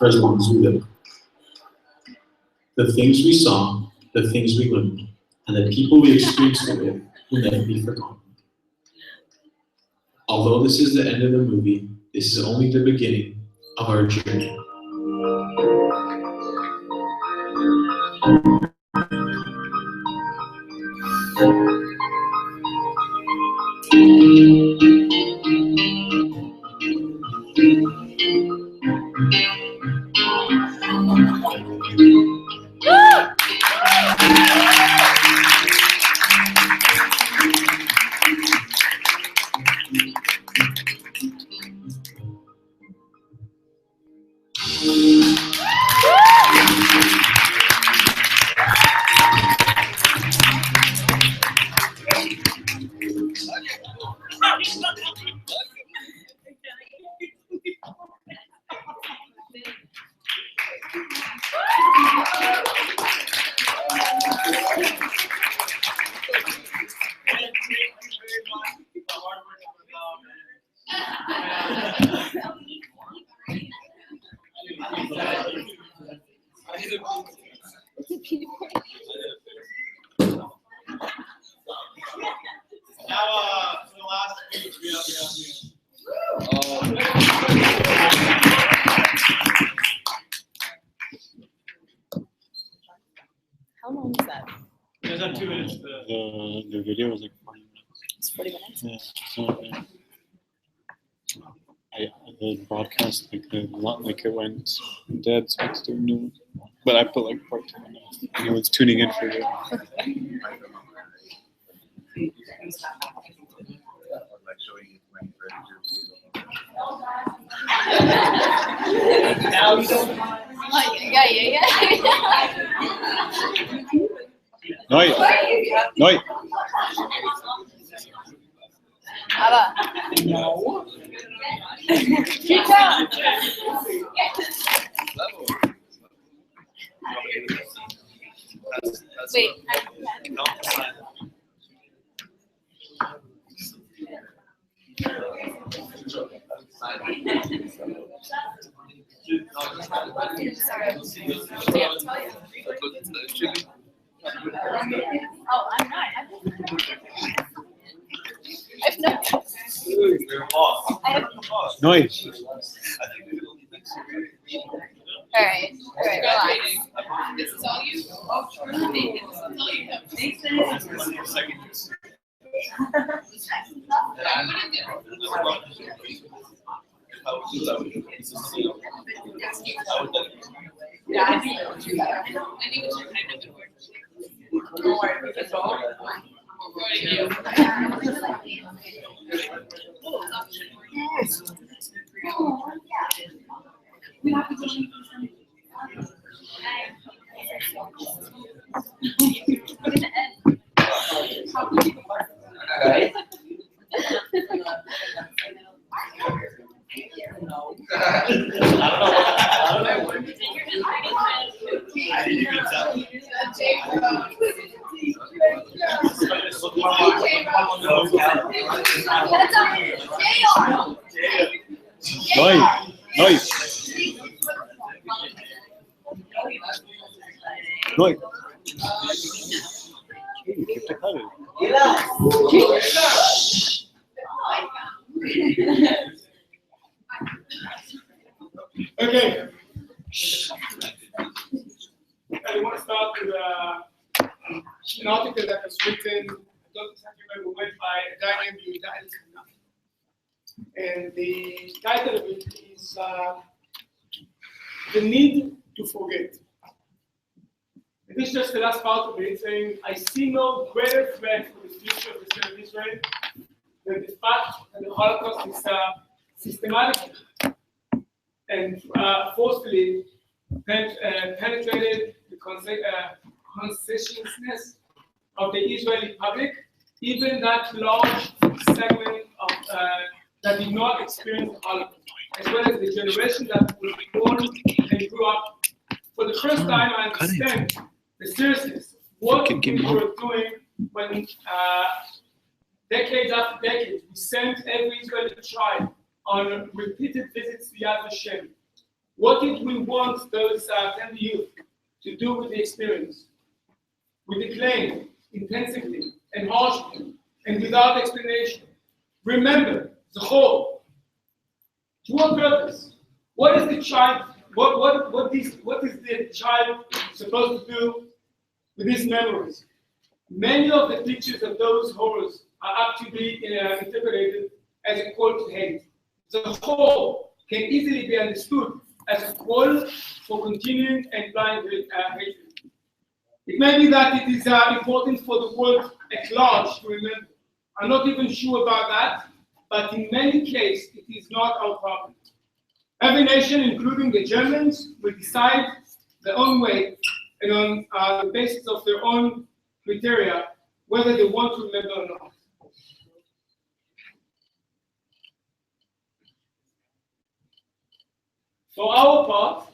for as long as we live. The things we saw, the things we learned, and the people we experienced it with will never be forgotten. Although this is the end of the movie, this is only the beginning of our journey. How long is that? There's not 2 minutes. The video was like 40 minutes. It's 40 minutes. Yeah. So, the broadcast not like it went dead, so it's doing new. But I put like part 2 minutes. Anyone's tuning in for it. Now you don't mind. Yeah. Noi. Aber. No. Wait. Oh, I'm not. I've not. Noi. All right, relax. This is all you? This is all you have. Don't worry, that's all. Noi. Keep the color. Okay. I want to start with an article that was written, I don't exactly remember when, by a guy named Delegation. And the title of it is The Need to Forget. And this is just the last part of it, saying, I see no greater threat for the future of the state of Israel than the fact that the Holocaust is systematic and forcefully penetrated the consciousness of the Israeli public, even that large segment of that did not experience the Holocaust, as well as the generation that were born and grew up. For the first time, I understand the seriousness of what we were doing when decades after decades we sent every Israeli child on repeated visits to Yad Vashem, What did we want those 10 youth to do with the experience? We declaimed intensively and harshly and without explanation. Remember, the whole. To what purpose? What is the child? What is the child supposed to do with these memories? Many of the pictures of those horrors are apt to be interpreted as a call to hate. The whole can easily be understood as a call for continuing and blind hatred. It may be that it is important for the world at large to remember. I'm not even sure about that, but in many cases, it is not our problem. Every nation, including the Germans, will decide their own way and on the basis of their own criteria whether they want to remember or not. For our part,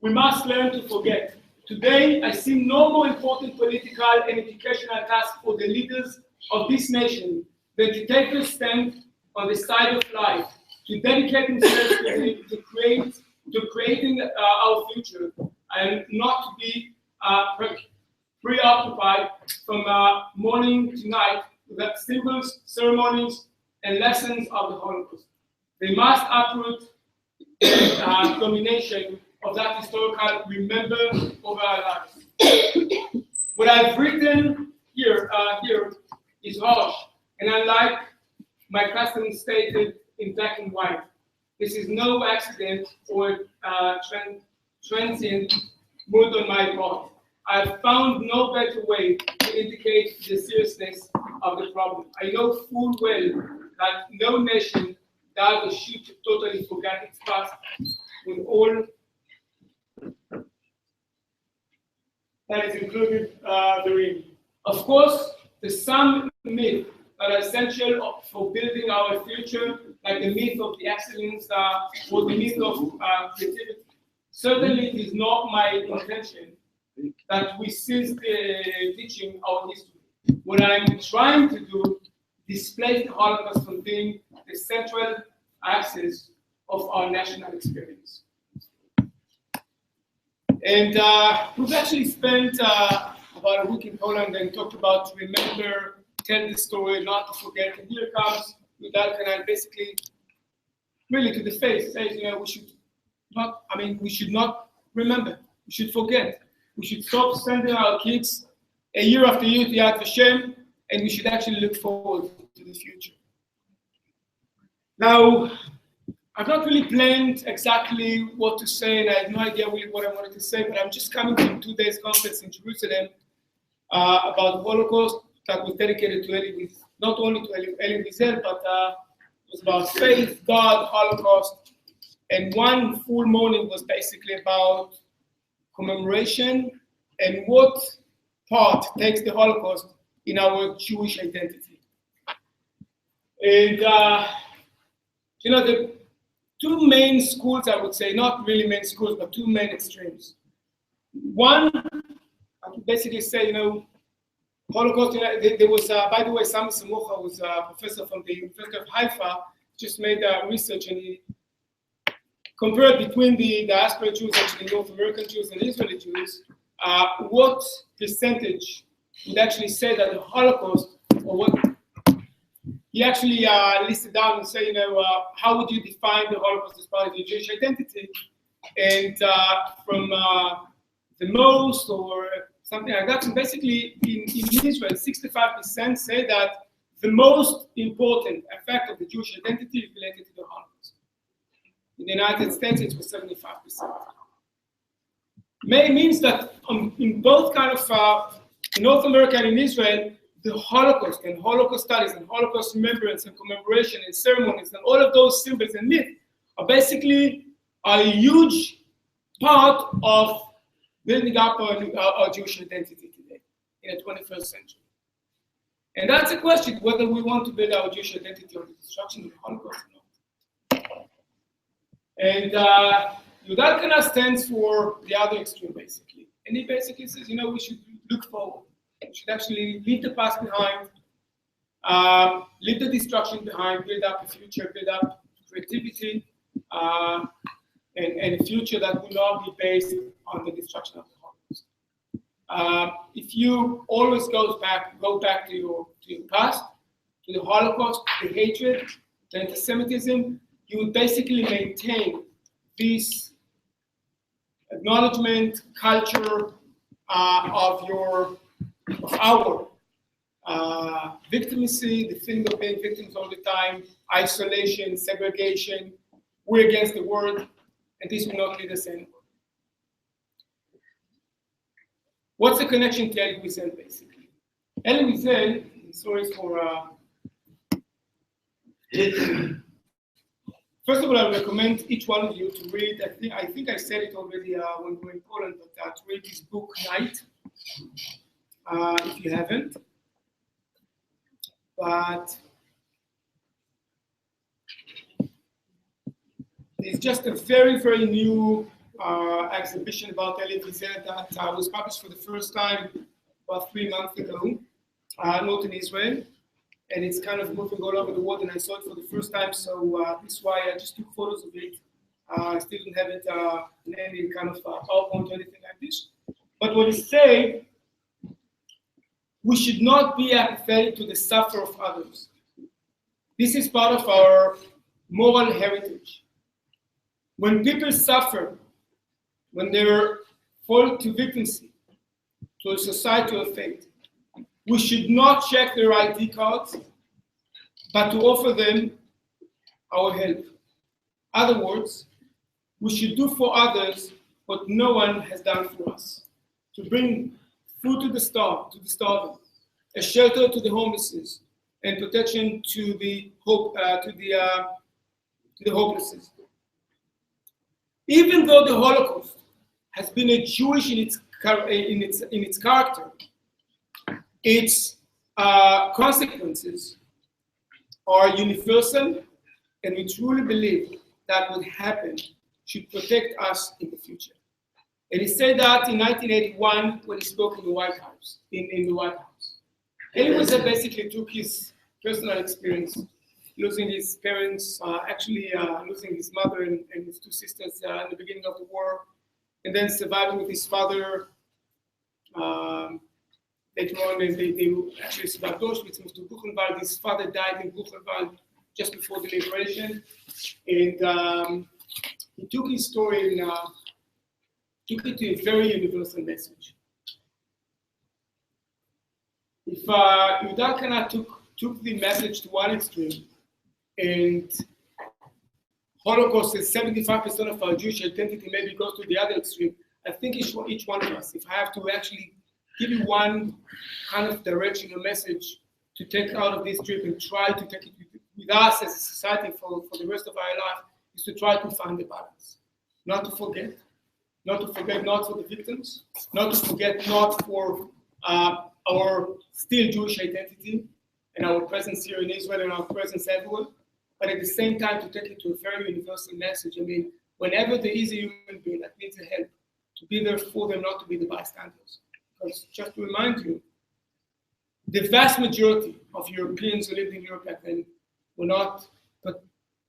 we must learn to forget. Today, I see no more important political and educational task for the leaders of this nation than to take a stand on the side of life, to dedicate themselves to creating our future, and not to be preoccupied from morning to night with the symbols, ceremonies, and lessons of the Holocaust. They must uproot the domination of that historical remember over our lives. What I've written here is harsh, and unlike my custom stated in black and white, this is no accident or transient mood on my part. I've found no better way to indicate the seriousness of the problem. I know full well that no nation does or should totally forget its past with all that is included therein. Of course, there's some myths that are essential for building our future, like the myth of the excellence or the myth of creativity. Certainly, it is not my intention that we cease teaching our history. What I'm trying to do is displace the Holocaust from being the central axis of our national experience. And we've actually spent about a week in Poland and talked about to remember, tell the story, not to forget. And here comes Delegation, basically, really to the face, says, we should not remember. We should forget. We should stop sending our kids a year after year to Yad Vashem, and we should actually look forward to the future. Now, I've not really planned exactly what to say, and I have no idea really what I wanted to say, but I'm just coming from 2 days conference in Jerusalem about the Holocaust that was dedicated to Elie Wiesel, not only to Elie Wiesel, but it was about faith, God, Holocaust, and one full morning was basically about commemoration and what part takes the Holocaust in our Jewish identity. And the two main schools, I would say, not really main schools, but two main extremes. One, I could basically say, Holocaust, there was, by the way, Sami Samucha was a professor from the University of Haifa, just made research, and he compared between the diaspora Jews, actually North American Jews and Israeli Jews, what percentage would actually say that the Holocaust, or what he actually listed down and say, how would you define the Holocaust as part of your Jewish identity? And from the most or something like that, and basically in Israel, 65% say that the most important effect of the Jewish identity is related to the Holocaust. In the United States, it was 75%. Means that in both kind of North America and in Israel, the Holocaust and Holocaust studies and Holocaust remembrance and commemoration and ceremonies and all of those symbols and myths are basically a huge part of building up our Jewish identity today in the 21st century. And that's a question, whether we want to build our Jewish identity on the destruction of the Holocaust or not. And Delegation stands for the other extreme, basically. And he basically says, we should look forward. We should actually leave the past behind, leave the destruction behind, build up a future, build up creativity, and a future that will not be based on the destruction of the Holocaust. If you always go back to your past, to the Holocaust, the hatred, the anti-Semitism, you would basically maintain this acknowledgement culture of our victimacy, the feeling of being victims all the time, isolation, segregation. We're against the world, and this will not lead us anywhere. What's the connection to Elie Wiesel, basically? Elie Wiesel, sorry for. First of all, I recommend each one of you to read. I think I said it already when we were in Poland, but to read his book Night, if you haven't. But it's just a very, very new exhibition about Elie Wiesel that was published for the first time about 3 months ago, not in Israel. And it's kind of moving all over the world, and I saw it for the first time, so this is why I just took photos of it. I still don't have it in any kind of PowerPoint or anything like this. But what he said, we should not be apathetic to the suffering of others. This is part of our moral heritage. When people suffer, when they're fall to victimcy, to a societal fate, we should not check their ID cards, but to offer them our help. In other words, we should do for others what no one has done for us. To bring food to the starving, a shelter to the homeless, and protection to the hopeless. Even though the Holocaust has been a Jewish in its character, its consequences are universal, and we truly believe that what happened should protect us in the future. And he said that in 1981 when he spoke in the White House. Elie Wiesel basically took his personal experience, losing his parents, losing his mother and his 2 sisters in the beginning of the war, and then surviving with his father. Later on, they actually survived Auschwitz, moved to Buchenwald. His father died in Buchenwald just before the liberation. And he took his story and took it to a very universal message. If Yuval Kana took the message to one extreme, and Holocaust is 75% of our Jewish identity maybe goes to the other extreme, I think each one of us, if I have to actually give you one kind of direction or message to take out of this trip and try to take it with us as a society for the rest of our life, is to try to find the balance. Not to forget not for the victims, not to forget not for our still Jewish identity and our presence here in Israel and our presence everywhere, but at the same time to take it to a very universal message. I mean, whenever there is a human being that needs help, to be there for them, not to be the bystanders. Because just to remind you, the vast majority of Europeans who lived in Europe back then were not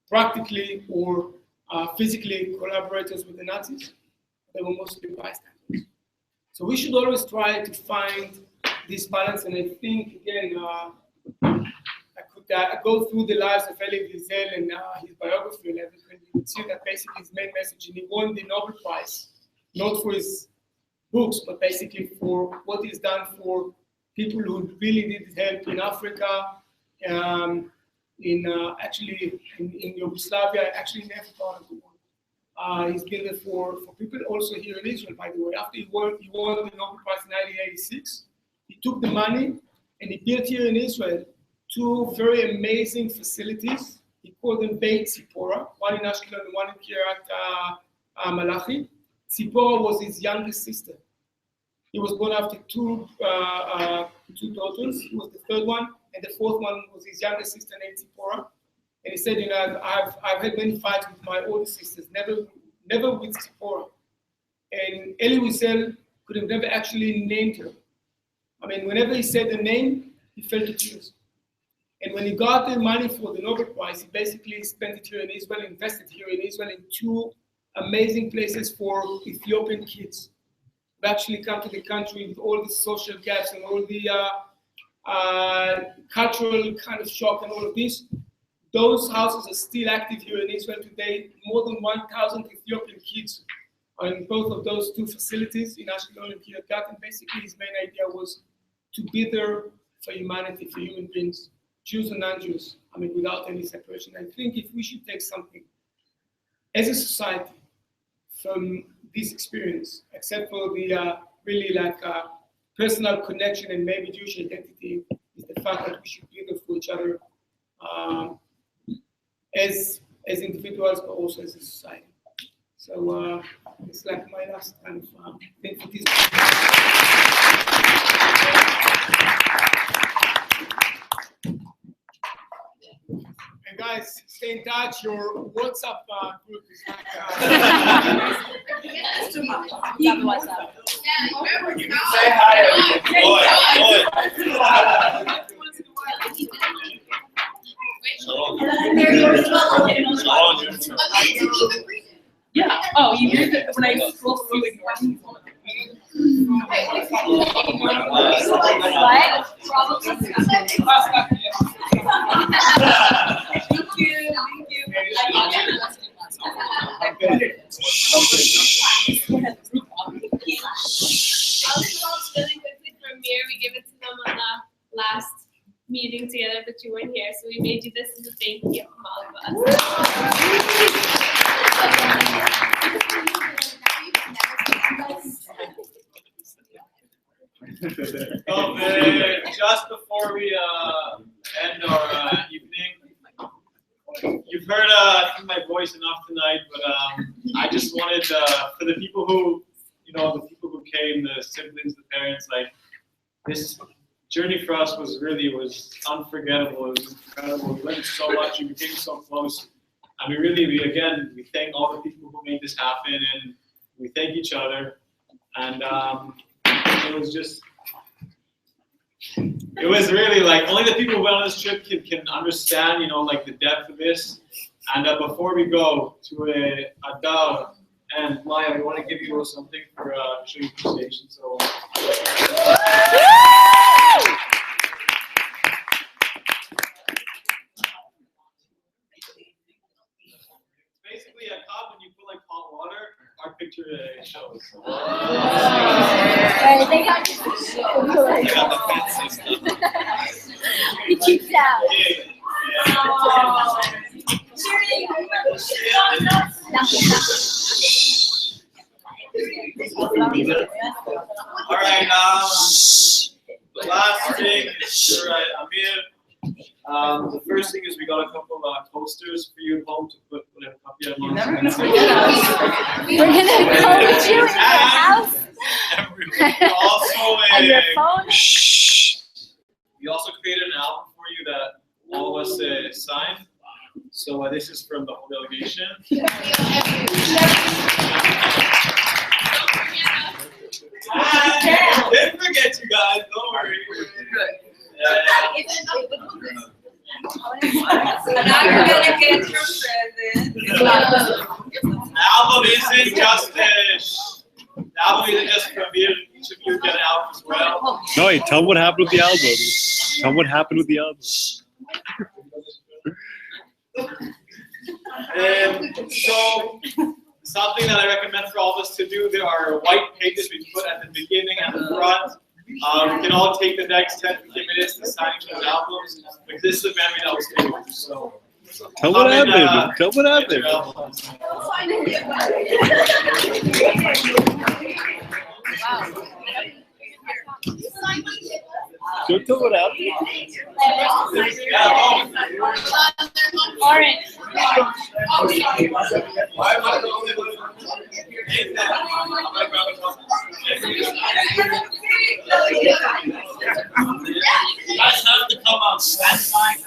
practically or physically collaborators with the Nazis. They were mostly bystanders. So we should always try to find this balance. And I think, again, I could go through the lives of Elie Wiesel and his biography and everything. You would see that basically his main message, and he won the Nobel Prize, not for his books, but basically for what he's done for people who really need help in Africa, in Yugoslavia, actually in every part of the world. He's been there for people also here in Israel, by the way. After he won the Nobel Prize in 1986, he took the money and he built here in Israel 2 very amazing facilities. He called them Beit Tzipora, one in Ashkelon and one in Kiryat Malachi. Tzipora was his youngest sister. He was born after two daughters. He was the 3rd one, and the 4th one was his youngest sister named Tzipora. And he said, I've had many fights with my older sisters, never with Tzipora. And Elie Wiesel could have never actually named her. I mean, whenever he said the name, he felt the tears. And when he got the money for the Nobel Prize, he basically spent it here in Israel, invested here in Israel in 2 amazing places for Ethiopian kids who actually come to the country with all the social gaps and all the cultural kind of shock and all of this. Those houses are still active here in Israel today. More than 1,000 Ethiopian kids are in both of those two facilities in Ashkelon and Kiryat Gat. And basically his main idea was to be there for humanity, for human beings, Jews and non-Jews, I mean, without any separation. I think if we should take something as a society from this experience, except for the really like personal connection and maybe Jewish identity, is the fact that we should be there for each other as individuals, but also as a society. So it's like my last kind of thing for this. And guys, stay in touch. Your WhatsApp group is like. You can say hi. Yeah. Oh, you hear that when I scroll through like What? Thank you. Really quickly from here, we give it to them on the last meeting together, but you weren't here, so we made you this as a thank you from all of us. Just before we end our evening, you've heard my voice enough tonight, but I just wanted for the people who, the people who came, the siblings, the parents, like this journey for us was unforgettable. It was incredible. We learned so much. We became so close. I mean, really, we thank all the people who made this happen, and we thank each other. And it was really like only the people who went on this trip can understand, like the depth of this. And before we go to Adar and Maya, we want to give you something for show you appreciation. So. Basically, a cup when you put like hot water, our picture shows. They got the fancy stuff. It keeps out. All right, the last thing, you're right, Amir. The first thing is we got a couple of posters for you at home to put whatever copy of We're gonna coach you in your house. Also, On your phone. we also created an album for you that all of us signed. So this is from the whole delegation. Didn't forget you guys, don't worry. The album isn't just from here. Each of you get an album as well. No, wait, tell them what happened with the album. Tell them what happened with the album. So something that I recommend for all of us to do, there are white pages we put at the beginning and the front. We can all take the next 10-15 minutes to sign those albums. But this is a memory that was made. So Tell what happened. Tell what happened. Don't tell what happened. Orange. You guys have to come out. That's fine.